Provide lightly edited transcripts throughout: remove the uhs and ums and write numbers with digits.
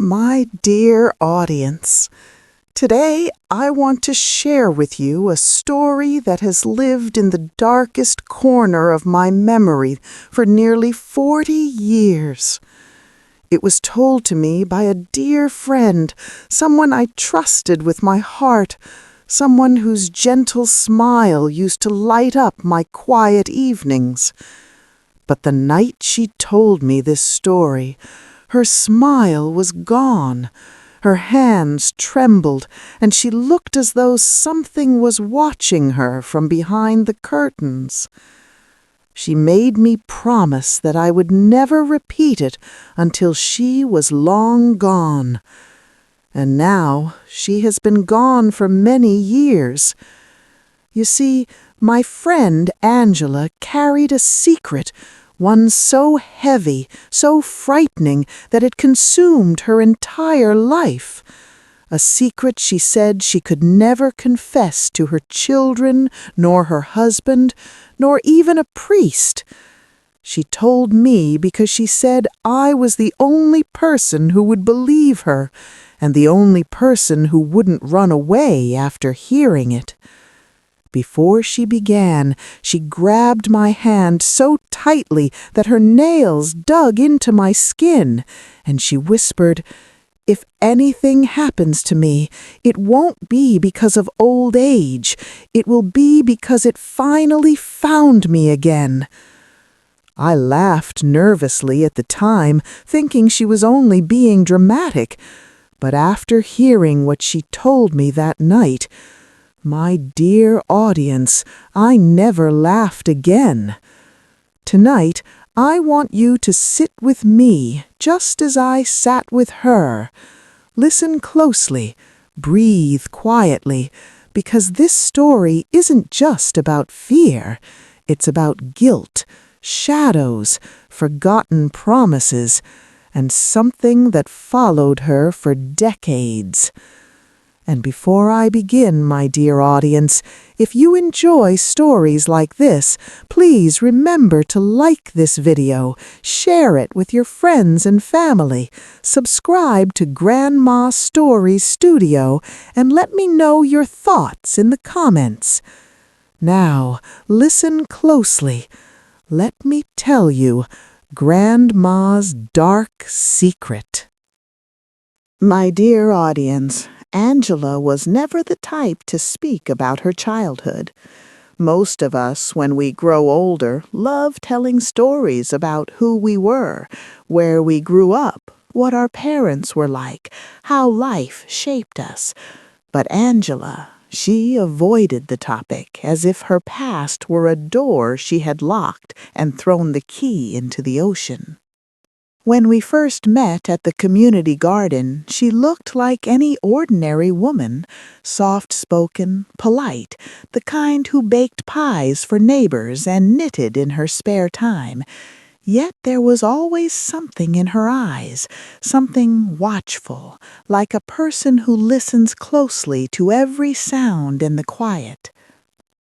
My dear audience, today I want to share with you a story that has lived in the darkest corner of my memory for nearly 40 years. It was told to me by a dear friend, someone I trusted with my heart, someone whose gentle smile used to light up my quiet evenings. But the night she told me this story, her smile was gone. Her hands trembled, and she looked as though something was watching her from behind the curtains. She made me promise that I would never repeat it until she was long gone. And now she has been gone for many years. You see, my friend Angela carried a secret, one so heavy, so frightening, that it consumed her entire life. A secret she said she could never confess to her children, nor her husband, nor even a priest. She told me because she said I was the only person who would believe her, and the only person who wouldn't run away after hearing it. Before she began, she grabbed my hand so tightly that her nails dug into my skin, and she whispered, "If anything happens to me, it won't be because of old age. It will be because it finally found me again." I laughed nervously at the time, thinking she was only being dramatic. But after hearing what she told me that night, my dear audience, I never laughed again. Tonight, I want you to sit with me, just as I sat with her. Listen closely, breathe quietly, because this story isn't just about fear. It's about guilt, shadows, forgotten promises, and something that followed her for decades. And before I begin, my dear audience, if you enjoy stories like this, please remember to like this video, share it with your friends and family, subscribe to Grandma Stories Studio, and let me know your thoughts in the comments. Now, listen closely. Let me tell you Grandma's dark secret. My dear audience, Angela was never the type to speak about her childhood. Most of us, when we grow older, love telling stories about who we were, where we grew up, what our parents were like, how life shaped us. But Angela, she avoided the topic as if her past were a door she had locked and thrown the key into the ocean. When we first met at the community garden, she looked like any ordinary woman, soft-spoken, polite, the kind who baked pies for neighbors and knitted in her spare time. Yet there was always something in her eyes, something watchful, like a person who listens closely to every sound in the quiet.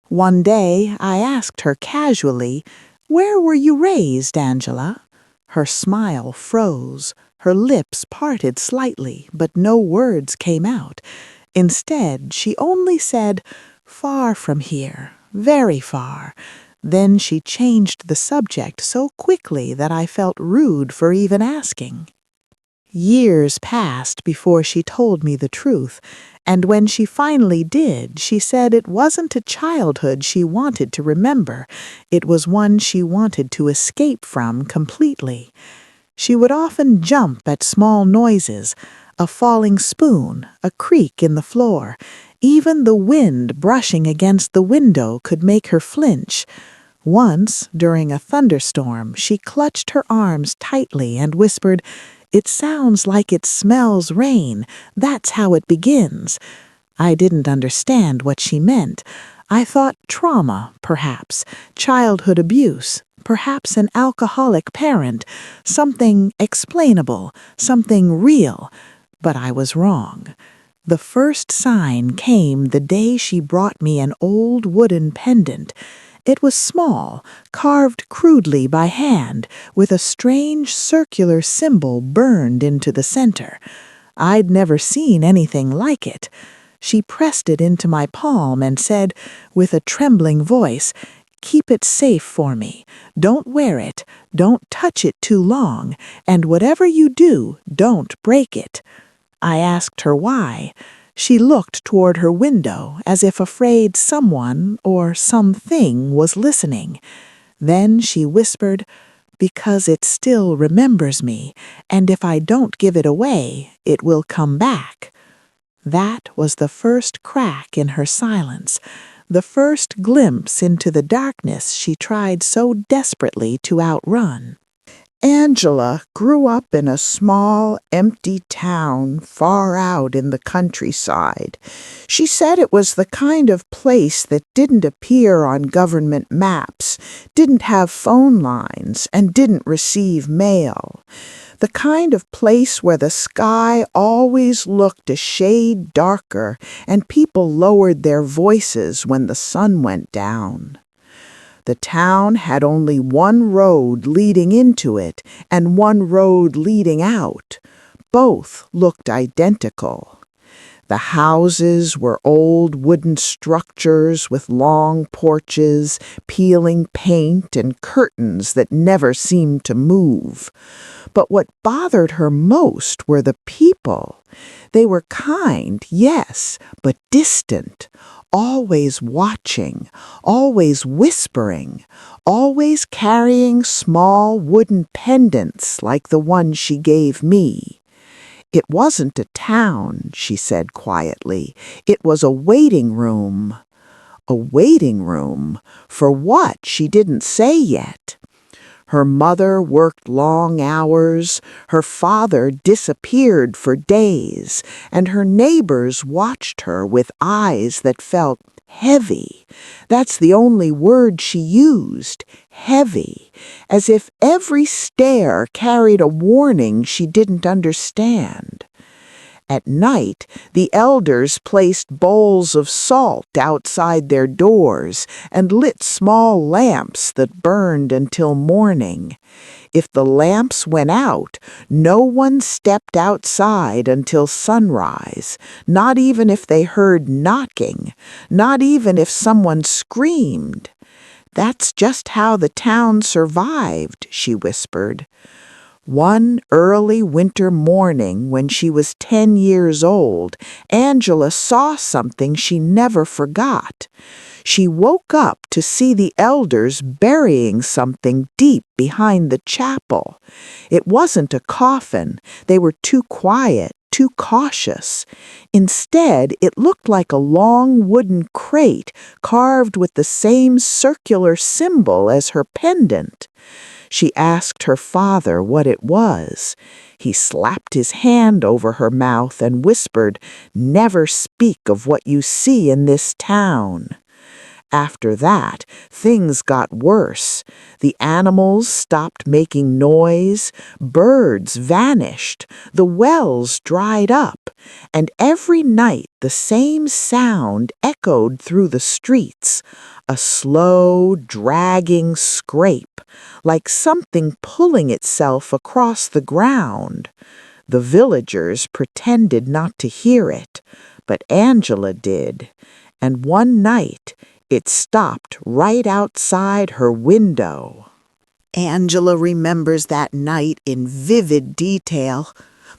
One day I asked her casually, "Where were you raised, Angela?" Her smile froze, her lips parted slightly, but no words came out. Instead, she only said, "Far from here, very far." Then she changed the subject so quickly that I felt rude for even asking. Years passed before she told me the truth, and when she finally did, she said it wasn't a childhood she wanted to remember. It was one she wanted to escape from completely. She would often jump at small noises, a falling spoon, a creak in the floor. Even the wind brushing against the window could make her flinch. Once, during a thunderstorm, she clutched her arms tightly and whispered, "It sounds like it smells rain. That's how it begins." I didn't understand what she meant. I thought trauma, perhaps, childhood abuse, perhaps an alcoholic parent, something explainable, something real. But I was wrong. The first sign came the day she brought me an old wooden pendant. It was small, carved crudely by hand, with a strange circular symbol burned into the center. I'd never seen anything like it. She pressed it into my palm and said, with a trembling voice, "Keep it safe for me. Don't wear it. Don't touch it too long. And whatever you do, don't break it." I asked her why. She looked toward her window as if afraid someone or something was listening. Then she whispered, "Because it still remembers me, and if I don't give it away, it will come back." That was the first crack in her silence, the first glimpse into the darkness she tried so desperately to outrun. Angela grew up in a small, empty town far out in the countryside. She said it was the kind of place that didn't appear on government maps, didn't have phone lines, and didn't receive mail. The kind of place where the sky always looked a shade darker and people lowered their voices when the sun went down. The town had only one road leading into it and one road leading out. Both looked identical. The houses were old wooden structures with long porches, peeling paint, and curtains that never seemed to move. But what bothered her most were the people. They were kind, yes, but distant, always watching, always whispering, always carrying small wooden pendants like the one she gave me. It wasn't a town, she said quietly. It was a waiting room. A waiting room? For what? She didn't say yet. Her mother worked long hours, her father disappeared for days, and her neighbors watched her with eyes that felt heavy. That's the only word she used, heavy, as if every stare carried a warning she didn't understand. At night, the elders placed bowls of salt outside their doors and lit small lamps that burned until morning. If the lamps went out, no one stepped outside until sunrise, not even if they heard knocking, not even if someone screamed. "That's just how the town survived," she whispered. One early winter morning when she was 10 years old, Angela saw something she never forgot. She woke up to see the elders burying something deep behind the chapel. It wasn't a coffin. They were too quiet, too cautious. Instead, it looked like a long wooden crate carved with the same circular symbol as her pendant. She asked her father what it was. He slapped his hand over her mouth and whispered, "Never speak of what you see in this town." After that, things got worse. The animals stopped making noise, birds vanished, the wells dried up, and every night the same sound echoed through the streets, a slow, dragging scrape, like something pulling itself across the ground. The villagers pretended not to hear it, but Angela did, and one night it stopped right outside her window. Angela remembers that night in vivid detail.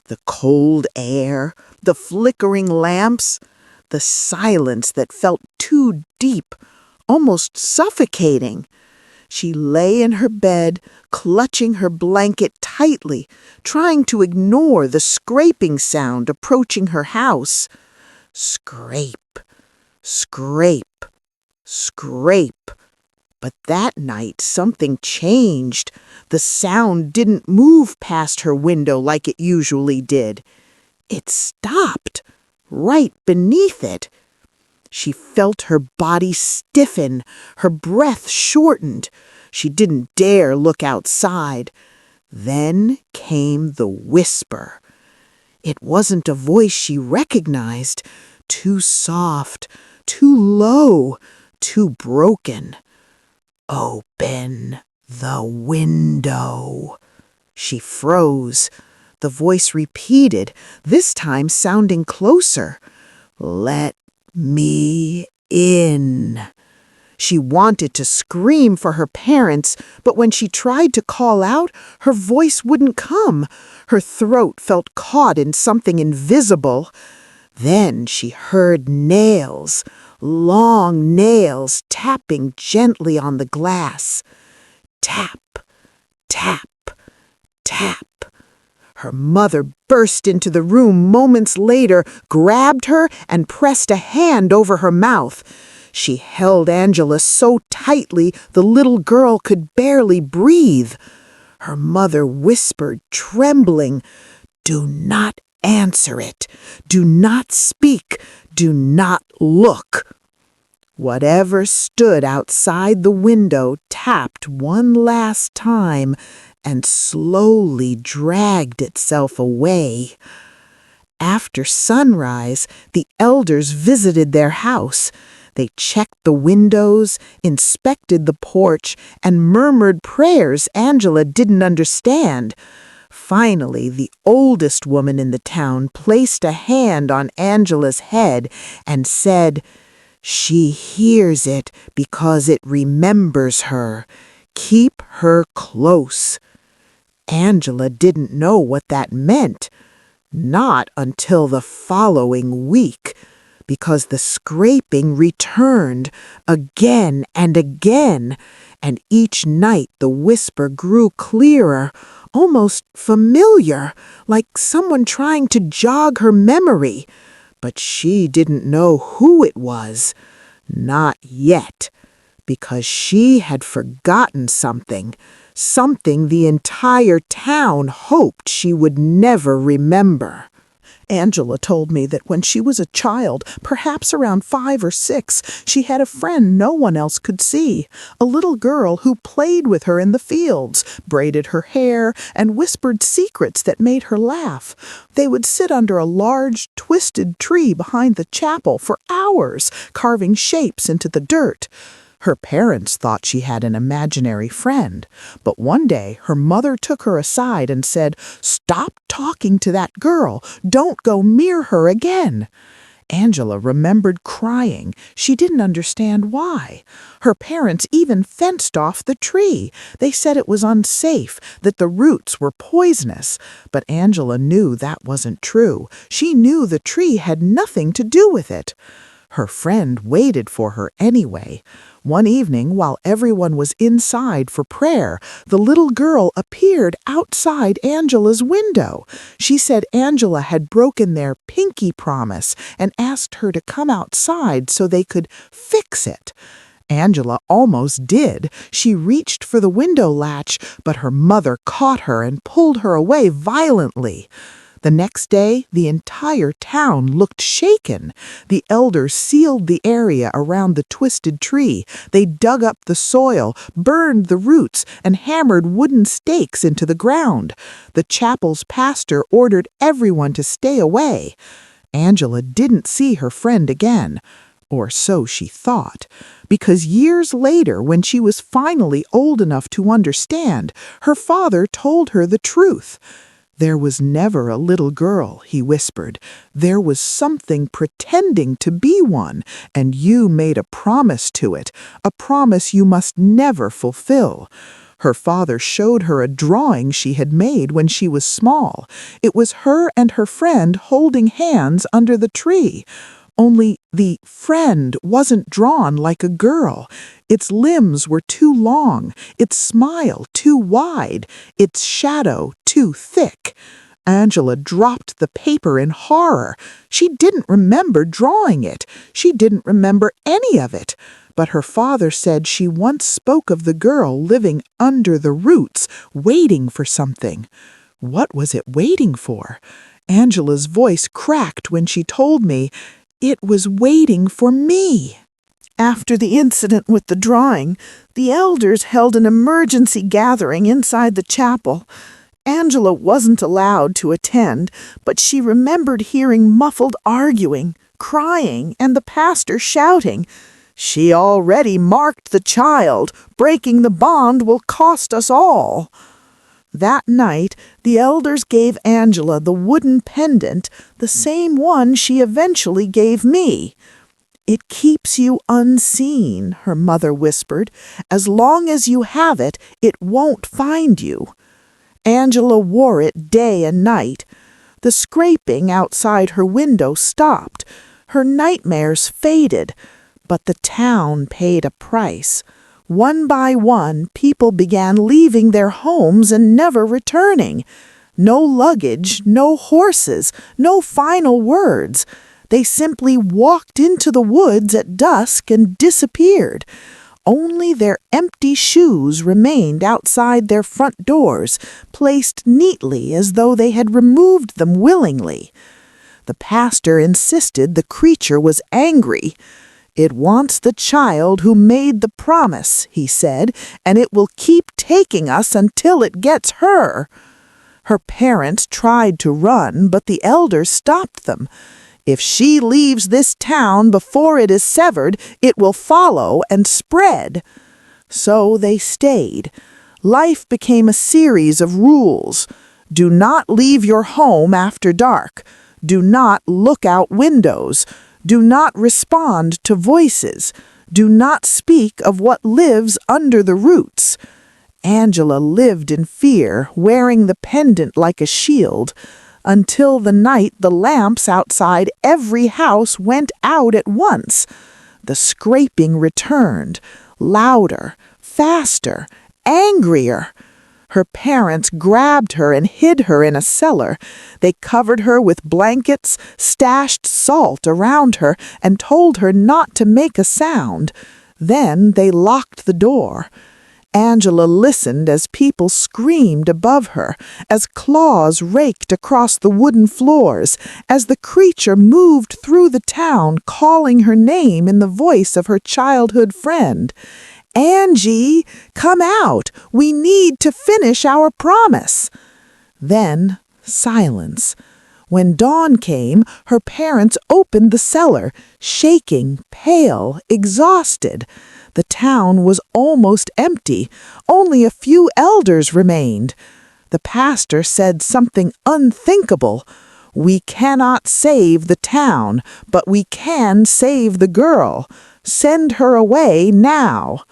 The cold air, the flickering lamps, the silence that felt too deep, almost suffocating. She lay in her bed, clutching her blanket tightly, trying to ignore the scraping sound approaching her house. Scrape, scrape, scrape. But that night something changed. The sound didn't move past her window like it usually did. It stopped, right beneath it. She felt her body stiffen, her breath shortened. She didn't dare look outside. Then came the whisper. It wasn't a voice she recognized. Too soft, too low, too broken. "Open the window." She froze. The voice repeated, this time sounding closer. "Let me in." She wanted to scream for her parents, but when she tried to call out, her voice wouldn't come. Her throat felt caught in something invisible. Then she heard nails, long nails tapping gently on the glass. Tap, tap, tap. Her mother burst into the room moments later, grabbed her, and pressed a hand over her mouth. She held Angela so tightly the little girl could barely breathe. Her mother whispered, trembling, "Do not answer it. Do not speak. Do not look." Whatever stood outside the window tapped one last time and slowly dragged itself away. After sunrise, the elders visited their house. They checked the windows, inspected the porch, and murmured prayers Angela didn't understand. Finally, the oldest woman in the town placed a hand on Angela's head and said, "She hears it because it remembers her. Keep her close." Angela didn't know what that meant. Not until the following week, because the scraping returned again and again, and each night the whisper grew clearer, almost familiar, like someone trying to jog her memory. But she didn't know who it was. Not yet, because she had forgotten something the entire town hoped she would never remember. Angela told me that when she was a child, perhaps around 5 or 6, she had a friend no one else could see, a little girl who played with her in the fields, braided her hair, and whispered secrets that made her laugh. They would sit under a large, twisted tree behind the chapel for hours, carving shapes into the dirt. Her parents thought she had an imaginary friend, but one day her mother took her aside and said, "Stop talking to that girl. Don't go near her again." Angela remembered crying. She didn't understand why. Her parents even fenced off the tree. They said it was unsafe, that the roots were poisonous. But Angela knew that wasn't true. She knew the tree had nothing to do with it. Her friend waited for her anyway. One evening, while everyone was inside for prayer, the little girl appeared outside Angela's window. She said Angela had broken their pinky promise and asked her to come outside so they could fix it. Angela almost did. She reached for the window latch, but her mother caught her and pulled her away violently. The next day, the entire town looked shaken. The elders sealed the area around the twisted tree. They dug up the soil, burned the roots, and hammered wooden stakes into the ground. The chapel's pastor ordered everyone to stay away. Angela didn't see her friend again. Or so she thought, because years later, when she was finally old enough to understand, her father told her the truth. "There was never a little girl," he whispered. "There was something pretending to be one, and you made a promise to it, a promise you must never fulfill." Her father showed her a drawing she had made when she was small. It was her and her friend holding hands under the tree. Only the friend wasn't drawn like a girl. Its limbs were too long, its smile too wide, its shadow too thick. Angela dropped the paper in horror. She didn't remember drawing it. She didn't remember any of it. But her father said she once spoke of the girl living under the roots, waiting for something. What was it waiting for? Angela's voice cracked when she told me, "It was waiting for me." After the incident with the drawing, the elders held an emergency gathering inside the chapel. Angela wasn't allowed to attend, but she remembered hearing muffled arguing, crying, and the pastor shouting. She already marked the child. Breaking the bond will cost us all." That night, the elders gave Angela the wooden pendant, the same one she eventually gave me. "It keeps you unseen," her mother whispered. "As long as you have it, it won't find you." Angela wore it day and night. The scraping outside her window stopped. Her nightmares faded, but the town paid a price. One by one, people began leaving their homes and never returning. No luggage, no horses, no final words. They simply walked into the woods at dusk and disappeared. Only their empty shoes remained outside their front doors, placed neatly as though they had removed them willingly. The pastor insisted the creature was angry. "It wants the child who made the promise," he said, "and it will keep taking us until it gets her." Her parents tried to run, but the elders stopped them. "If she leaves this town before it is severed, it will follow and spread." So they stayed. Life became a series of rules. Do not leave your home after dark. Do not look out windows. Do not respond to voices. Do not speak of what lives under the roots. Angela lived in fear, wearing the pendant like a shield, until the night the lamps outside every house went out at once. The scraping returned, louder, faster, angrier. Her parents grabbed her and hid her in a cellar. They covered her with blankets, stashed salt around her, and told her not to make a sound. Then they locked the door. Angela listened as people screamed above her, as claws raked across the wooden floors, as the creature moved through the town calling her name in the voice of her childhood friend. "Angie, come out! We need to finish our promise." Then silence. When dawn came, her parents opened the cellar, shaking, pale, exhausted. The town was almost empty. Only a few elders remained. The pastor said something unthinkable. "We cannot save the town, but we can save the girl. Send her away now."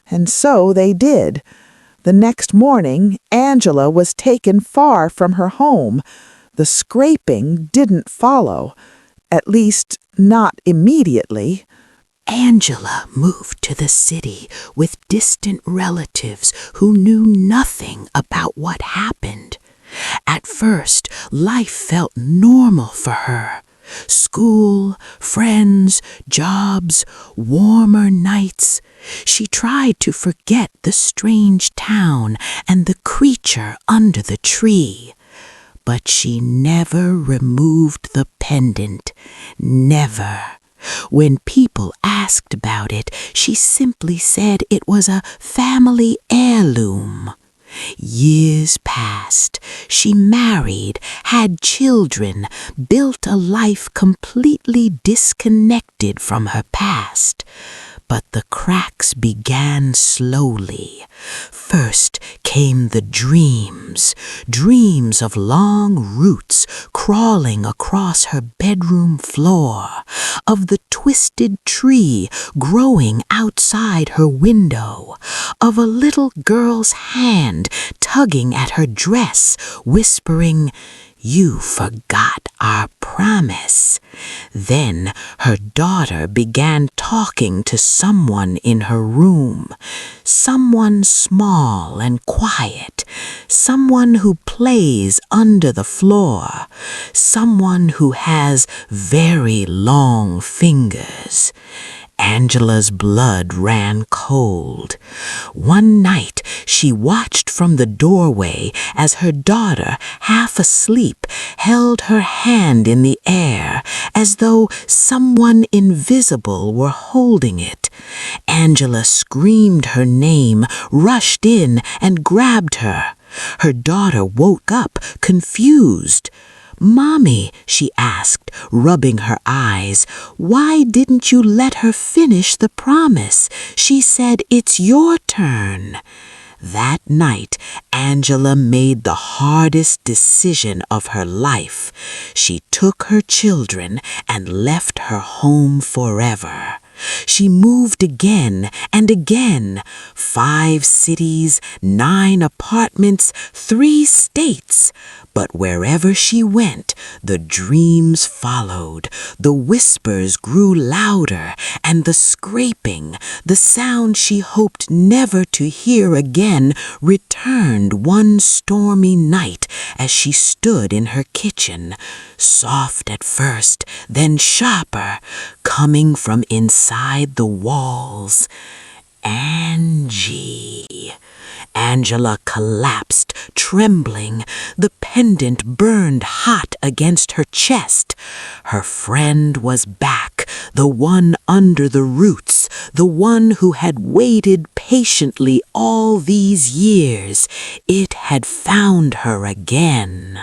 And so they did. The next morning, Angela was taken far from her home. The scraping didn't follow, at least not immediately. Angela moved to the city with distant relatives who knew nothing about what happened. At first, life felt normal for her. School, friends, jobs, warmer nights. She tried to forget the strange town and the creature under the tree. But she never removed the pendant. Never. When people asked about it, she simply said it was a family heirloom. Years passed. She married, had children, built a life completely disconnected from her past. But the cracks began slowly. First came the dreams of long roots crawling across her bedroom floor, of the twisted tree growing outside her window, of a little girl's hand tugging at her dress, whispering, "You forgot our promise." Then her daughter began talking to someone in her room, someone small and quiet, someone who plays under the floor, someone who has very long fingers. Angela's blood ran cold. One night she watched from the doorway as her daughter, half asleep, held her hand in the air as though someone invisible were holding it. Angela screamed her name, rushed in, and grabbed her. Her daughter woke up, confused. "Mommy," she asked, rubbing her eyes, "why didn't you let her finish the promise? She said it's your turn." That night, Angela made the hardest decision of her life. She took her children and left her home forever. She moved again and again, 5 cities, 9 apartments, 3 states. But wherever she went, the dreams followed. The whispers grew louder, and the scraping, the sound she hoped never to hear again, returned one stormy night as she stood in her kitchen, soft at first, then sharper, coming from inside the walls. "Angie." Angela collapsed, trembling. The pendant burned hot against her chest. Her friend was back, the one under the roots, the one who had waited patiently all these years. It had found her again.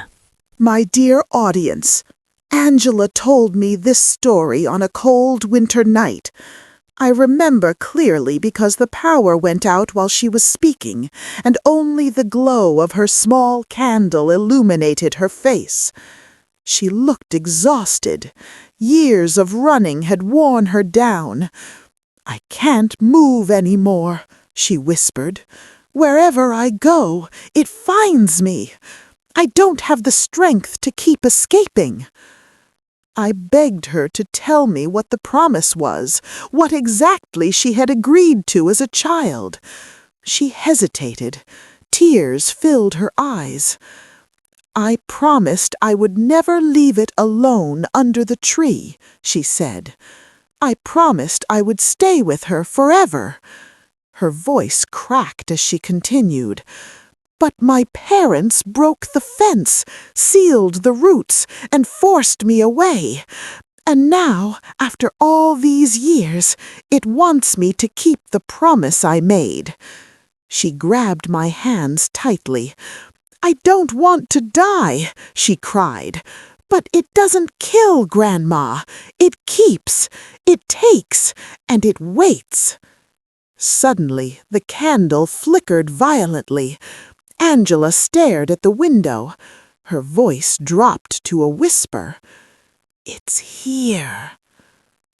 My dear audience, Angela told me this story on a cold winter night. I remember clearly because the power went out while she was speaking, and only the glow of her small candle illuminated her face. She looked exhausted. Years of running had worn her down. "I can't move any more," she whispered. "Wherever I go, it finds me. I don't have the strength to keep escaping." I begged her to tell me what the promise was, what exactly she had agreed to as a child. She hesitated. Tears filled her eyes. "I promised I would never leave it alone under the tree," she said. "I promised I would stay with her forever." Her voice cracked as she continued. "But my parents broke the fence, sealed the roots, and forced me away. And now, after all these years, it wants me to keep the promise I made." She grabbed my hands tightly. "I don't want to die," she cried. "But it doesn't kill, Grandma. It keeps, it takes, and it waits." Suddenly, the candle flickered violently. Angela stared at the window. Her voice dropped to a whisper. "It's here."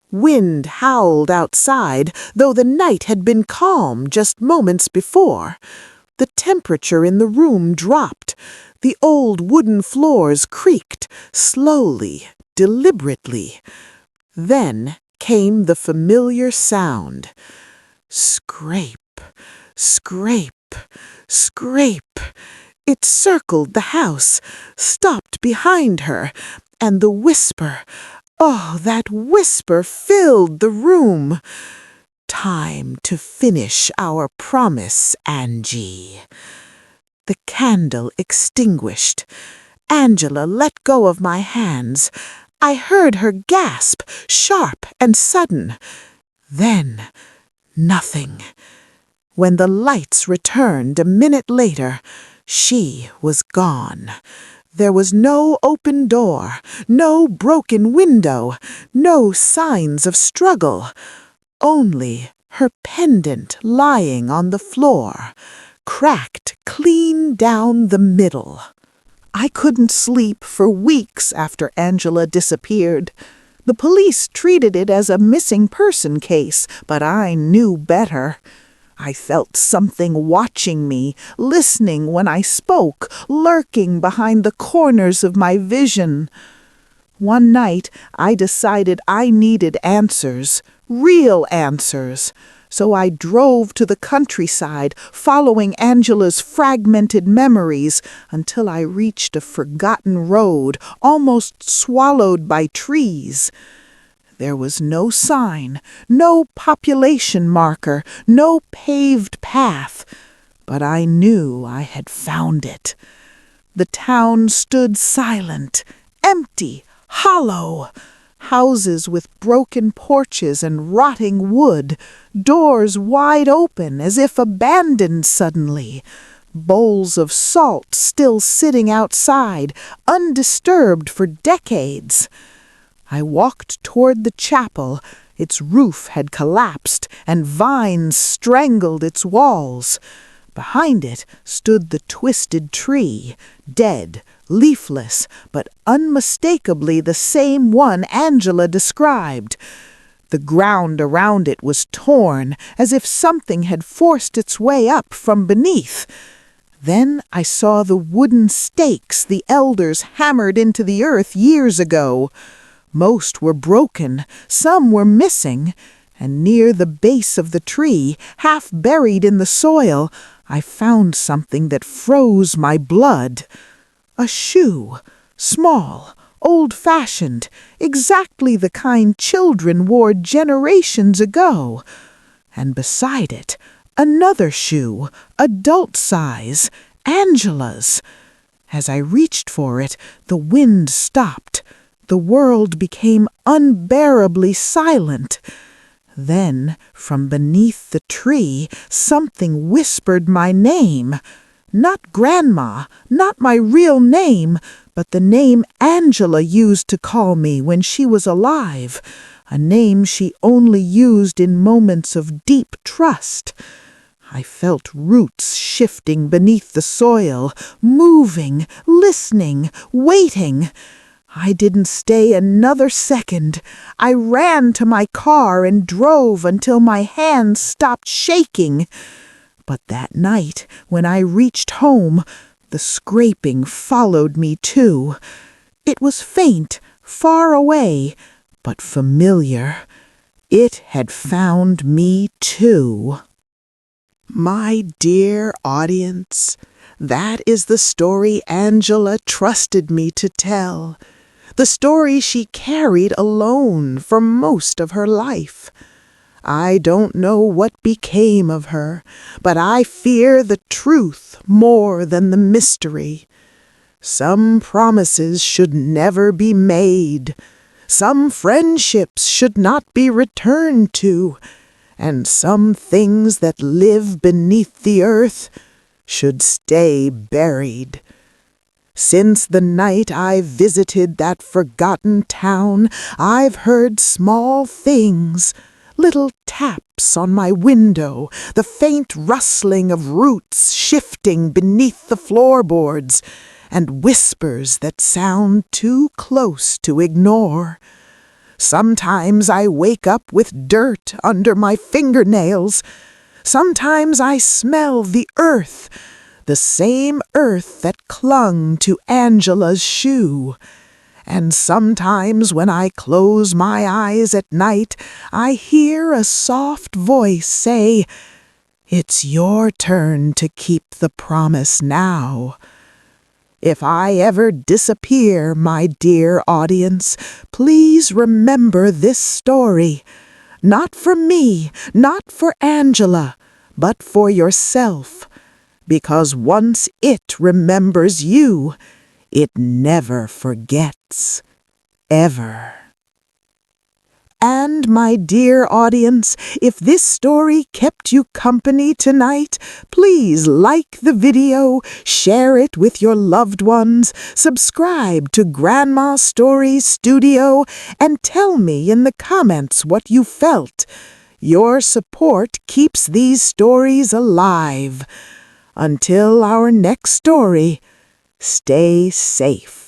Wind howled outside, though the night had been calm just moments before. The temperature in the room dropped. The old wooden floors creaked, slowly, deliberately. Then came the familiar sound. Scrape, scrape, scrape. It circled the house, stopped behind her, and the whisper, oh, that whisper filled the room. "Time to finish our promise, Angie." The candle extinguished. Angela let go of my hands. I heard her gasp, sharp and sudden. Then, nothing. When the lights returned a minute later, she was gone. There was no open door, no broken window, no signs of struggle. Only her pendant lying on the floor, cracked clean down the middle. I couldn't sleep for weeks after Angela disappeared. The police treated it as a missing person case, but I knew better. I felt something watching me, listening when I spoke, lurking behind the corners of my vision. One night, I decided I needed answers, real answers. So I drove to the countryside, following Angela's fragmented memories until I reached a forgotten road, almost swallowed by trees. There was no sign, no population marker, no paved path, but I knew I had found it. The town stood silent, empty, hollow. Houses with broken porches and rotting wood, doors wide open as if abandoned suddenly. bowls of salt still sitting outside, undisturbed for decades. I walked toward the chapel. Its roof had collapsed, and vines strangled its walls. Behind it stood the twisted tree, dead, leafless, but unmistakably the same one Angela described. The ground around it was torn, as if something had forced its way up from beneath. Then I saw the wooden stakes the elders hammered into the earth years ago. Most were broken, some were missing, and near the base of the tree, half buried in the soil, I found something that froze my blood. A shoe, small, old-fashioned, exactly the kind children wore generations ago. And beside it, another shoe, adult size, Angela's. As I reached for it, the wind stopped. The world became unbearably silent. Then, from beneath the tree, something whispered my name. Not Grandma, not my real name, but the name Angela used to call me when she was alive, a name she only used in moments of deep trust. I felt roots shifting beneath the soil, moving, listening, waiting. I didn't stay another second. I ran to my car and drove until my hands stopped shaking. But that night, when I reached home, the scraping followed me too. It was faint, far away, but familiar. It had found me too. My dear audience, that is the story Angela trusted me to tell. The story she carried alone for most of her life. I don't know what became of her, but I fear the truth more than the mystery. Some promises should never be made. Some friendships should not be returned to. And some things that live beneath the earth should stay buried. Since the night I visited that forgotten town, I've heard small things, little taps on my window, the faint rustling of roots shifting beneath the floorboards, and whispers that sound too close to ignore. Sometimes I wake up with dirt under my fingernails. Sometimes I smell the earth, the same earth that clung to Angela's shoe. And sometimes when I close my eyes at night, I hear a soft voice say, "It's your turn to keep the promise now." If I ever disappear, my dear audience, please remember this story. Not for me, not for Angela, but for yourself. Because once it remembers you, it never forgets, ever. And, my dear audience, if this story kept you company tonight, please like the video, share it with your loved ones, subscribe to Grandma Stories Studio, and tell me in the comments what you felt. Your support keeps these stories alive. Until our next story, stay safe.